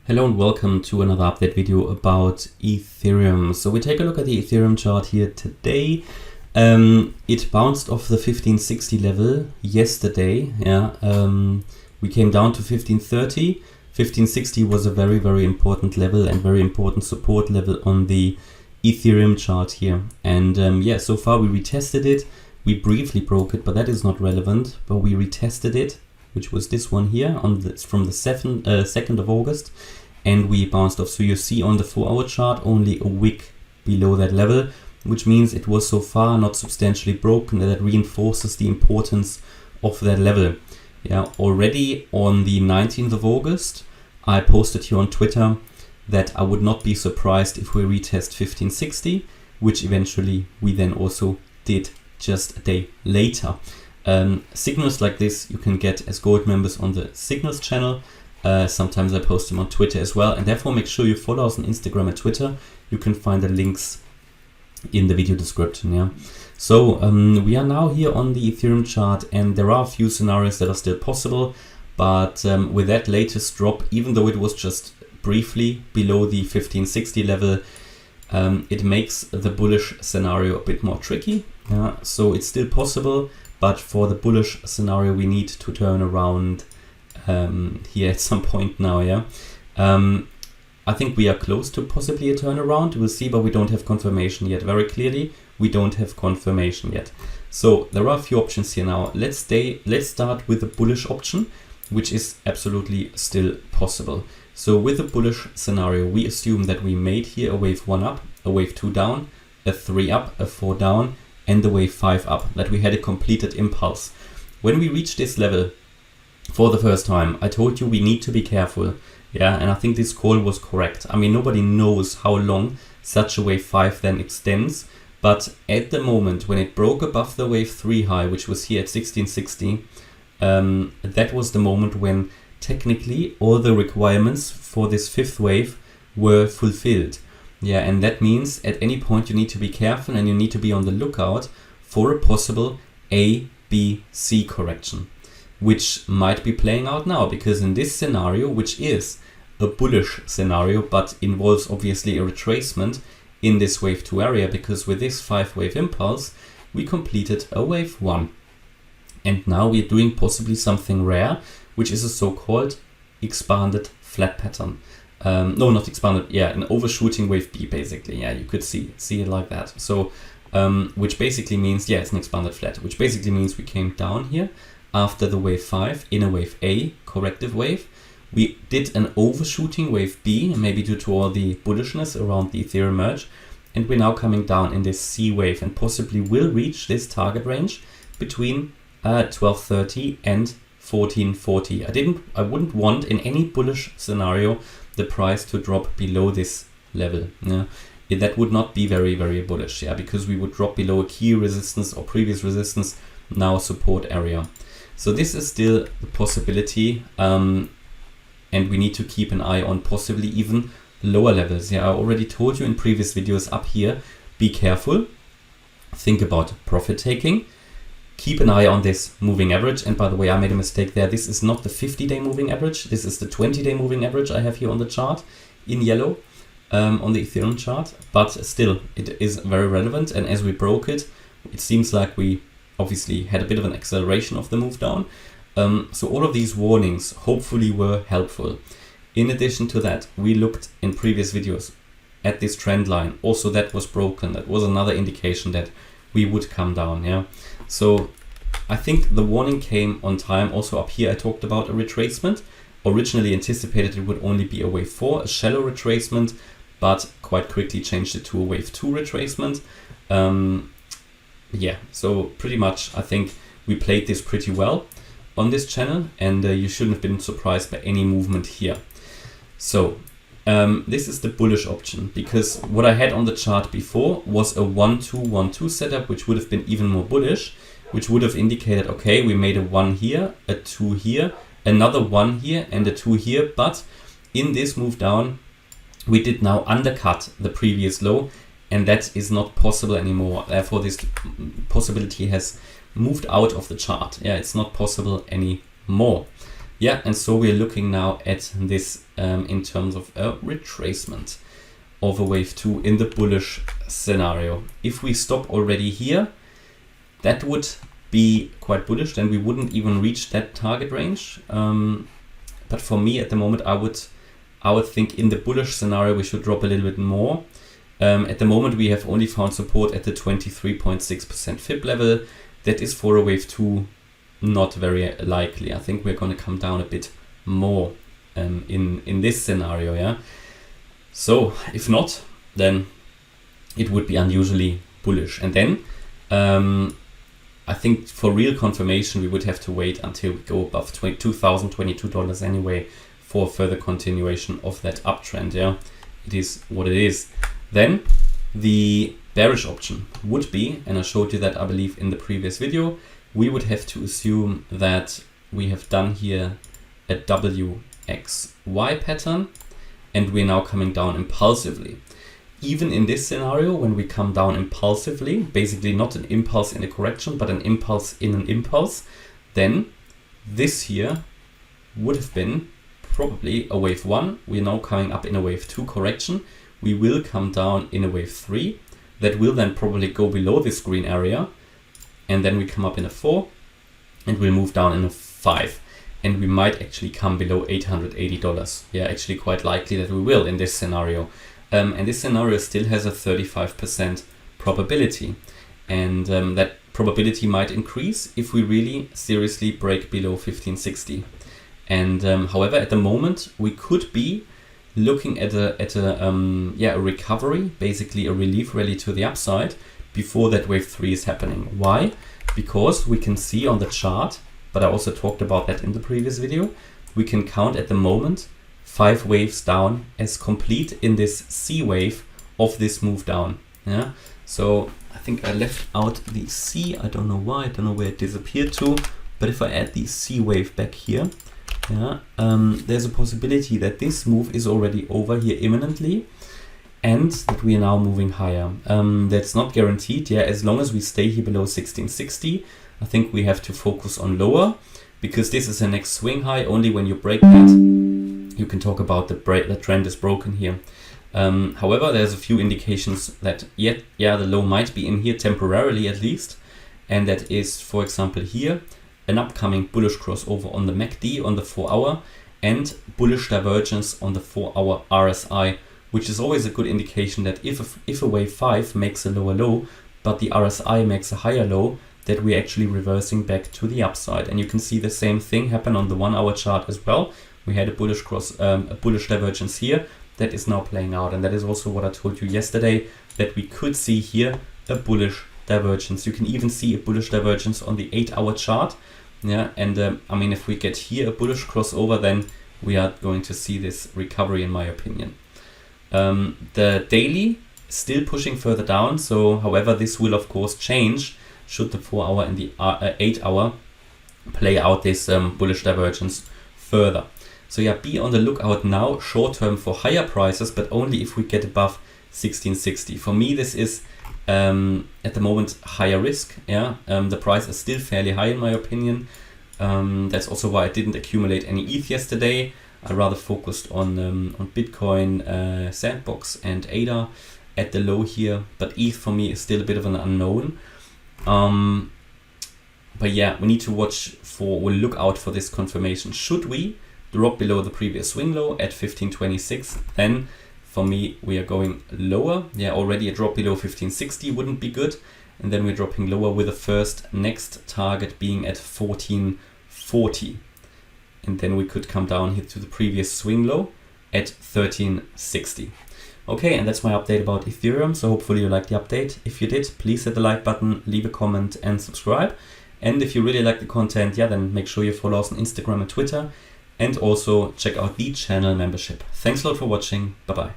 Hello and welcome to another update video about Ethereum. So we take a look at the Ethereum chart here today. It bounced off the 1560 level yesterday. We came down to 1530. 1560 was a very important level and very important support level on the Ethereum chart here. And so far we retested it. We briefly broke it, but that is not relevant. But we retested it, which was this one here from the 2nd of August, and we bounced off. So you see on the 4-hour chart only a wick below that level, which means it was so far not substantially broken. That reinforces the importance of that level. Already on the 19th of August, I posted here on Twitter that I would not be surprised if we retest 1560, which eventually we then also did just a day later. Signals like this you can get as gold members on the Signals channel. Sometimes I post them on Twitter as well, and therefore make sure you follow us on Instagram and Twitter. You can find the links in the video description. So we are now here on the Ethereum chart, and there are a few scenarios that are still possible, but with that latest drop, even though it was just briefly below the 1560 level, it makes the bullish scenario a bit more tricky. So it's still possible, but for the bullish scenario, we need to turn around here at some point now. I think we are close to possibly a turnaround. We'll see, but we don't have confirmation yet. Very clearly, we don't have confirmation yet. So there are a few options here now. Let's start with the bullish option, which is absolutely still possible. So with the bullish scenario, we assume that we made here a wave 1 up, a wave 2 down, a 3 up, a 4 down, and the wave 5 up, that we had a completed impulse. When we reach this level for the first time, I told you we need to be careful. And I think this call was correct. I mean, nobody knows how long such a wave 5 then extends, but at the moment when it broke above the wave 3 high, which was here at 1660, that was the moment when technically all the requirements for this 5th wave were fulfilled. And that means at any point you need to be careful and you need to be on the lookout for a possible A, B, C correction, which might be playing out now, because in this scenario, which is a bullish scenario, but involves obviously a retracement in this wave 2 area, because with this 5-wave impulse, we completed a wave 1. And now we're doing possibly something rare, which is a so-called expanded flat pattern. No, not expanded, an overshooting wave B, basically. You could see it like that. So, which basically means, it's an expanded flat, which basically means we came down here after the wave 5 in a wave A, corrective wave. We did an overshooting wave B, maybe due to all the bullishness around the Ethereum merge, and we're now coming down in this C wave and possibly will reach this target range between 1230 and 1440. I wouldn't want in any bullish scenario the price to drop below this level. That would not be very bullish, because we would drop below a key resistance or previous resistance, now support area. So this is still a possibility, and we need to keep an eye on possibly even lower levels. I already told you in previous videos up here, be careful, think about profit taking, keep an eye on this moving average. And by the way, I made a mistake there. This is not the 50-day moving average. This is the 20-day moving average I have here on the chart in yellow on the Ethereum chart. But still, it is very relevant. And as we broke it, it seems like we obviously had a bit of an acceleration of the move down. So all of these warnings hopefully were helpful. In addition to that, we looked in previous videos at this trend line. Also, that was broken. That was another indication that we would come down. So I think the warning came on time. Also up here I talked about a retracement. Originally anticipated it would only be a wave 4, a shallow retracement, but quite quickly changed it to a wave 2 retracement. So pretty much I think we played this pretty well on this channel, and you shouldn't have been surprised by any movement here. So this is the bullish option, because what I had on the chart before was a 1-2-1-2 setup, which would have been even more bullish, which would have indicated, okay, we made a 1 here, a 2 here, another 1 here, and a 2 here. But in this move down, we did now undercut the previous low, and that is not possible anymore. Therefore, this possibility has moved out of the chart. It's not possible anymore. Yeah, and so we're looking now at this in terms of a retracement of a wave 2 in the bullish scenario. If we stop already here, that would be quite bullish, then we wouldn't even reach that target range. But for me at the moment, I would think in the bullish scenario we should drop a little bit more. At the moment we have only found support at the 23.6% fib level. That is for a wave 2 not very likely. I think we're going to come down a bit more in this scenario, yeah. So if not, then it would be unusually bullish. And then I think for real confirmation we would have to wait until we go above $2,022 anyway for further continuation of that uptrend, yeah. It is what it is. Then the bearish option would be, and I showed you that I believe in the previous video, we would have to assume that we have done here a WXY pattern and we're now coming down impulsively. Even in this scenario, when we come down impulsively, basically not an impulse in a correction, but an impulse in an impulse, then this here would have been probably a wave 1. We're now coming up in a wave 2 correction. We will come down in a wave 3. That will then probably go below this green area. And then we come up in a 4 and we'll move down in a 5. And we might actually come below $880. Yeah, actually quite likely that we will in this scenario. And this scenario still has a 35% probability. And that probability might increase if we really seriously break below 1560. And however, at the moment, we could be looking at a recovery, basically a relief rally to the upside before that wave 3 is happening. Why? Because we can see on the chart, but I also talked about that in the previous video, we can count at the moment 5 waves down as complete in this C wave of this move down. Yeah. So I think I left out the C. I don't know why. I don't know where it disappeared to. But if I add the C wave back here, yeah, there's a possibility that this move is already over here imminently, and that we are now moving higher. That's not guaranteed. Yeah, as long as we stay here below 1660, I think we have to focus on lower, because this is the next swing high. Only when you break that, you can talk about the trend is broken here. However, there's a few indications that the low might be in here temporarily at least, and that is, for example, here an upcoming bullish crossover on the MACD on the 4-hour and bullish divergence on the 4-hour RSI, which is always a good indication that if a wave 5 makes a lower low, but the RSI makes a higher low, that we're actually reversing back to the upside. And you can see the same thing happen on the 1-hour chart as well. We had a bullish divergence here that is now playing out, and that is also what I told you yesterday, that we could see here a bullish divergence. You can even see a bullish divergence on the 8-hour chart. Yeah, and I mean, if we get here a bullish crossover, then we are going to see this recovery, in my opinion. The daily still pushing further down. So, however, this will of course change should the 4-hour and the 8-hour play out this bullish divergence further. So yeah, be on the lookout now, short term, for higher prices, but only if we get above 1660. For me, this is at the moment higher risk. Yeah, the price is still fairly high in my opinion. That's also why I didn't accumulate any ETH yesterday. I rather focused on Bitcoin, Sandbox, and ADA at the low here. But ETH for me is still a bit of an unknown. But yeah, we need to look out for this confirmation. Should we drop below the previous swing low at 1526, then for me we are going lower. Yeah, already a drop below 1560 wouldn't be good, and then we're dropping lower with the first next target being at 1440, and then we could come down here to the previous swing low at 1360. Okay, and that's my update about Ethereum. So hopefully you liked the update. If you did, please hit the like button, leave a comment and subscribe. And if you really like the content, yeah, then make sure you follow us on Instagram and Twitter, and also check out the channel membership. Thanks a lot for watching. Bye bye.